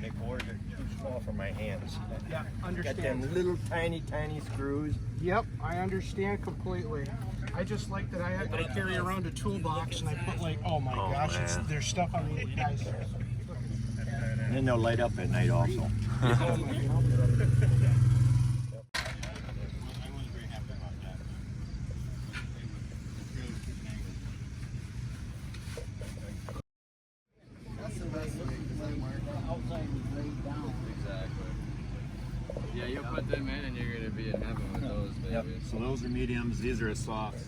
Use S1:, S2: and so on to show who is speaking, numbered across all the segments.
S1: 24s are too small for my hands.
S2: Yeah, understand.
S1: Got them little tiny screws.
S2: Yep, I understand completely. I just like that I carry around a toolbox and I put like, oh my gosh, there's stuff on the guys.
S1: And then they'll light up at night also.
S3: Yeah, you put them in and you're going to be in heaven with those, baby.
S1: Yep. So those are mediums, these are a soft.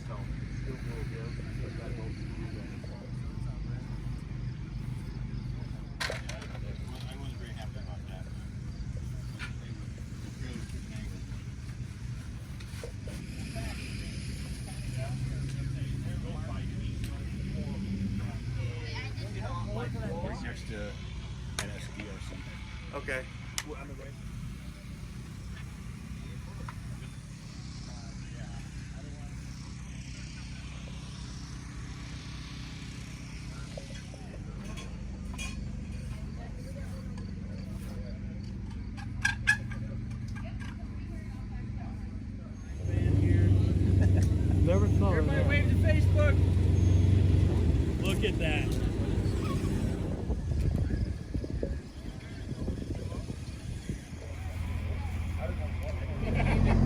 S1: Next to NSDRC. Okay.
S2: Never thought of that.
S3: Wave to Facebook.
S4: Look at that.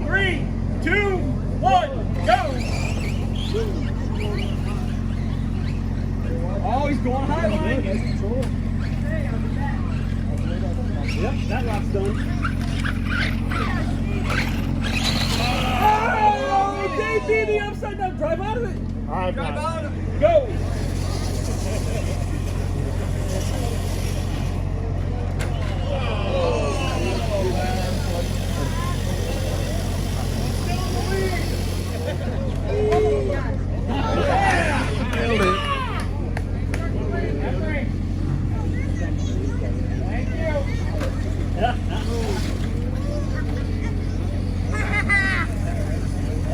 S4: Three, two, one, go! Oh, he's going high line. Yep, that lot's done. Oh, JP, the upside down. Drive out of it.
S2: Drive out of it.
S4: Go!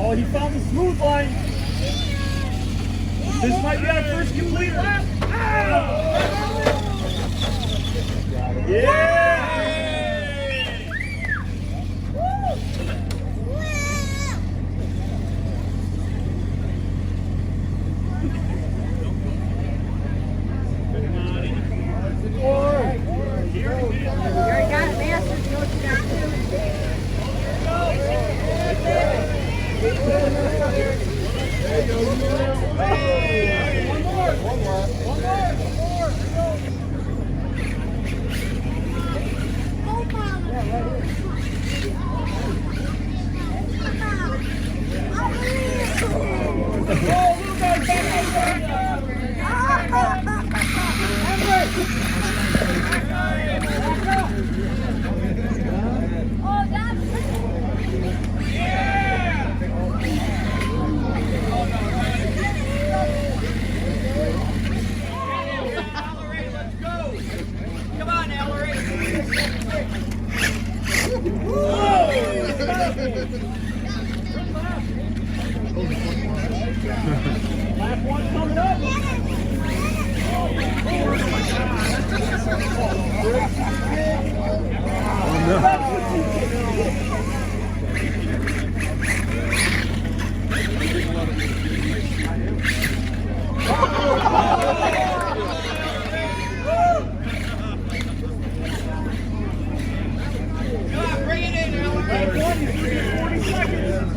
S4: Oh, he found the smooth line. This might be our first complete lap. Yeah! Lap one coming up.
S3: Bring it in, Alan.
S4: Lap one is 40 seconds.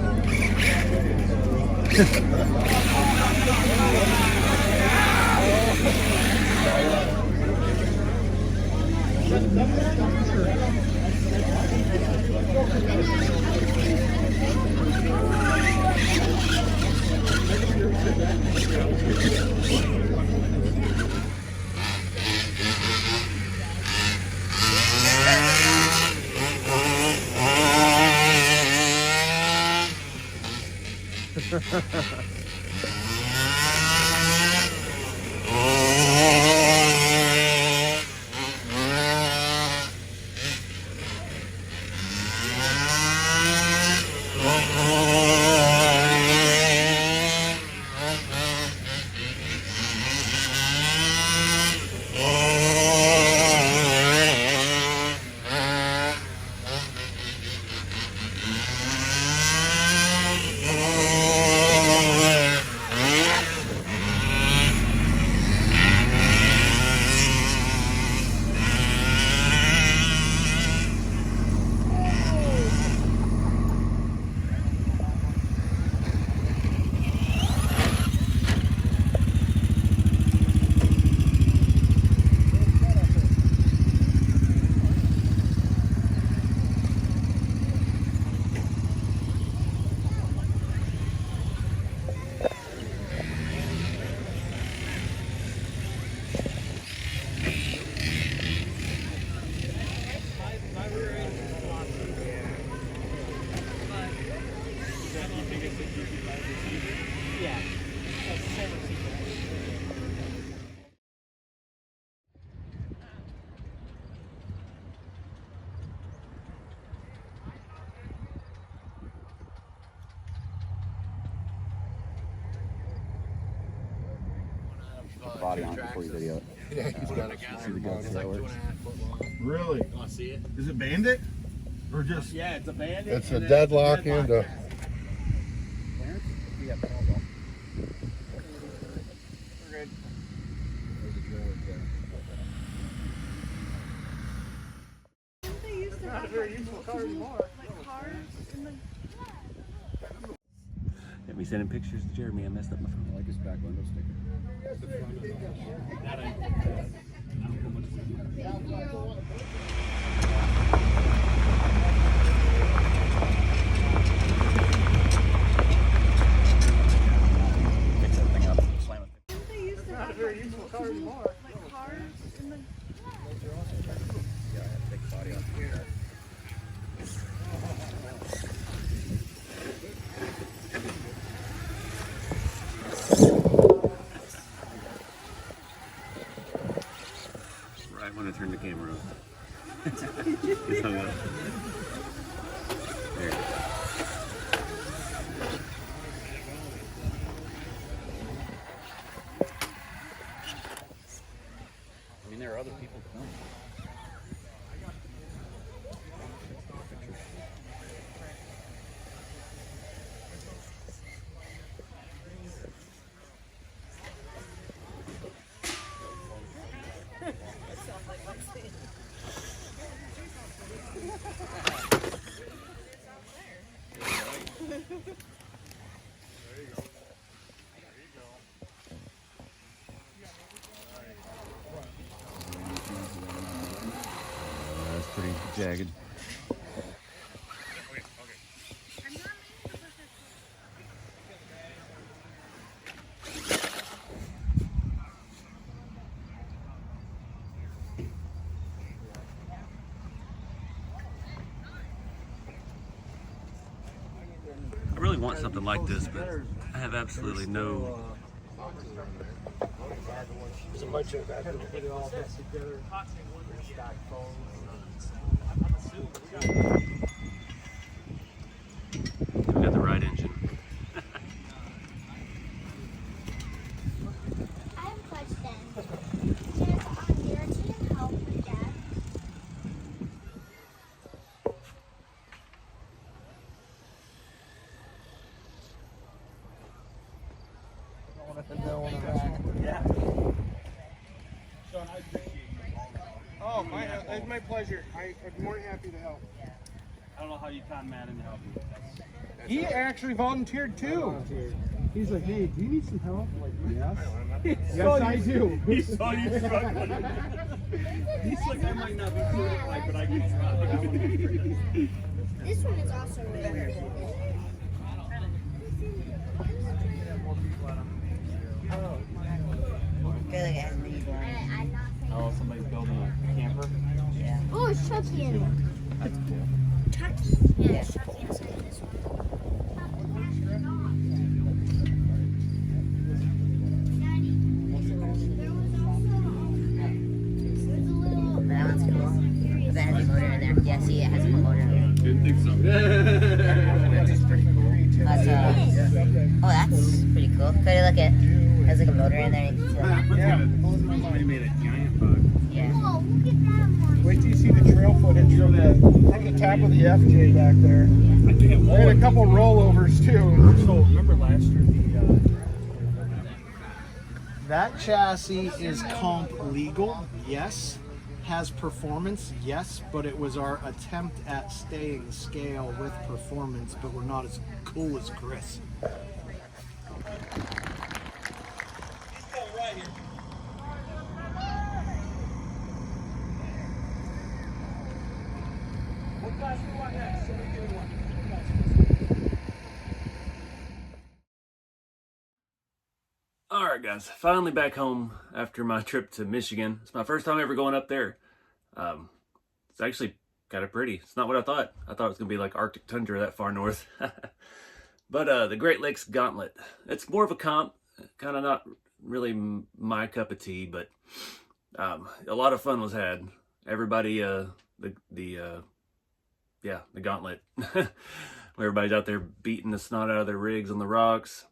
S2: Yeah. That's the same receiver.
S5: Body on it before you video it.
S3: Yeah, he's got a gas.
S5: See the goats
S3: It's like
S5: that works.
S3: 2.5 foot long.
S6: Really?
S3: Want to see it?
S6: Is it Bandit? Or just?
S2: Yeah, it's a Bandit.
S7: It's a
S2: and
S7: deadlock
S2: it's a
S7: and a.
S5: Yeah, Paul, though.
S2: We're good. Not a very useful car anymore.
S8: Get me sending pictures to Jeremy. I messed up my phone.
S5: I like his back window sticker.
S8: Fix that thing up. Slam it.
S2: Not a very useful car anymore.
S5: Yeah, I had to take the body off.
S8: Right when I turned the camera on. It's hung up. There.
S5: I mean, there are other people filming.
S8: That's pretty jagged. I really want something like this, but I have absolutely no.
S2: There's a bunch of guys that put it all this together. Stock
S8: We got the right engine.
S9: I have a question. Does your team help with that?
S2: Oh, it's my pleasure. I'm more than happy to help.
S4: I don't know how you con Matt into helping you.
S2: He actually volunteered too. He's like, hey, do you need some help? I'm like, yes. Yes, I do.
S4: He saw you struggling. He's like, I might not be certified, but I can try.
S9: This one is also really good. I'm not
S4: Oh, somebody's building a camper.
S9: Oh, it's Chucky in it.
S8: That's cool.
S9: Chucky? Yeah, it's Chucky inside this one. Daddy, there was also
S10: That one's cool. That has a motor in there. Yeah, see, it has a motor in there.
S3: Didn't think so.
S5: That's pretty cool.
S10: Oh, that's pretty cool. Cody, look at it. Has like a motor in there. You can see that.
S2: Yeah.
S3: Somebody made a giant bug.
S10: Yeah.
S9: Whoa, look at that one.
S2: Wait till you see the trail footage from the top of the FJ back there. I had a couple rollovers too.
S4: So remember last year
S2: That chassis is comp legal, yes. Has performance, yes, but it was our attempt at staying scale with performance, but we're not as cool as Chris.
S8: Alright guys, finally back home after my trip to Michigan. It's my first time ever going up there. It's actually kind of pretty. It's not what I thought. I thought it was going to be like Arctic tundra that far north. But the Great Lakes Gauntlet, it's more of a comp, kind of not really my cup of tea, but a lot of fun was had. Everybody, the Gauntlet, where everybody's out there beating the snot out of their rigs on the rocks.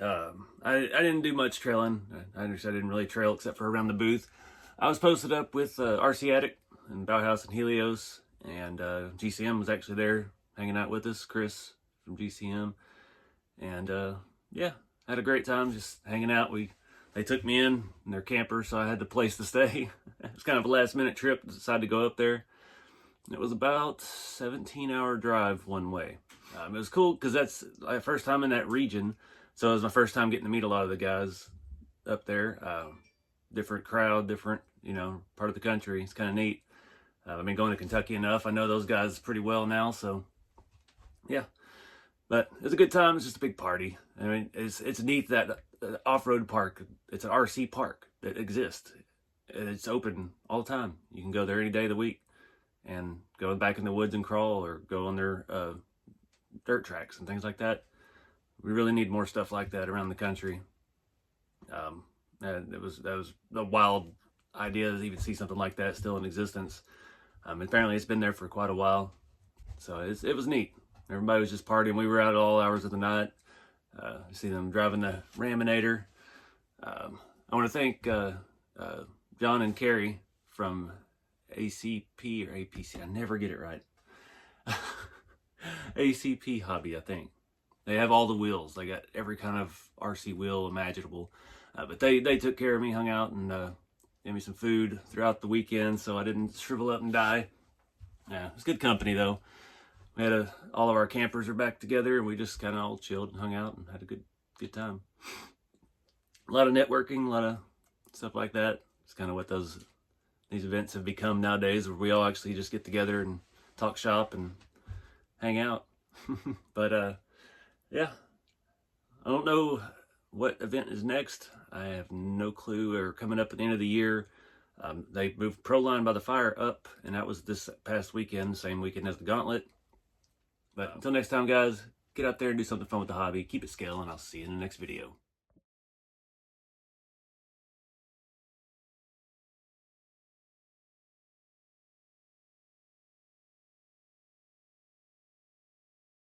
S8: I didn't do much trailing. I didn't really trail except for around the booth. I was posted up with RC Addict and Bauhaus and Helios, and GCM was actually there hanging out with us, Chris from GCM, and yeah, had a great time just hanging out. They took me in their camper, so I had the place to stay. It was kind of a last minute trip. Decided to go up there. It was about 17-hour drive one way. It was cool because that's my first time in that region, so it was my first time getting to meet a lot of the guys up there. Different crowd, different, part of the country. It's kind of neat. I've been going to Kentucky enough. I know those guys pretty well now, so yeah. But it was a good time. It's just a big party. I mean, it's neat that off-road park, it's an RC park that exists. It's open all the time. You can go there any day of the week and go back in the woods and crawl, or go on their dirt tracks and things like that. We really need more stuff like that around the country. That was a wild idea to even see something like that still in existence. Apparently it's been there for quite a while, so it was neat. Everybody was just partying. We were out at all hours of the night. You see them driving the Raminator. I want to thank John and Carrie from ACP or APC. I never get it right. ACP Hobby, I think. They have all the wheels. They got every kind of RC wheel imaginable. But they took care of me, hung out, and gave me some food throughout the weekend so I didn't shrivel up and die. Yeah, it was good company though. We had all of our campers are back together, and we just kind of all chilled and hung out and had a good time. A lot of networking, a lot of stuff like that. It's kind of what these events have become nowadays, where we all actually just get together and talk shop and hang out. But yeah, I don't know what event is next. I have no clue. We're coming up at the end of the year. They moved Proline by the Fire up, and that was this past weekend, same weekend as the Gauntlet. But until next time, guys, get out there and do something fun with the hobby. Keep it scaling. I'll see you in the next video.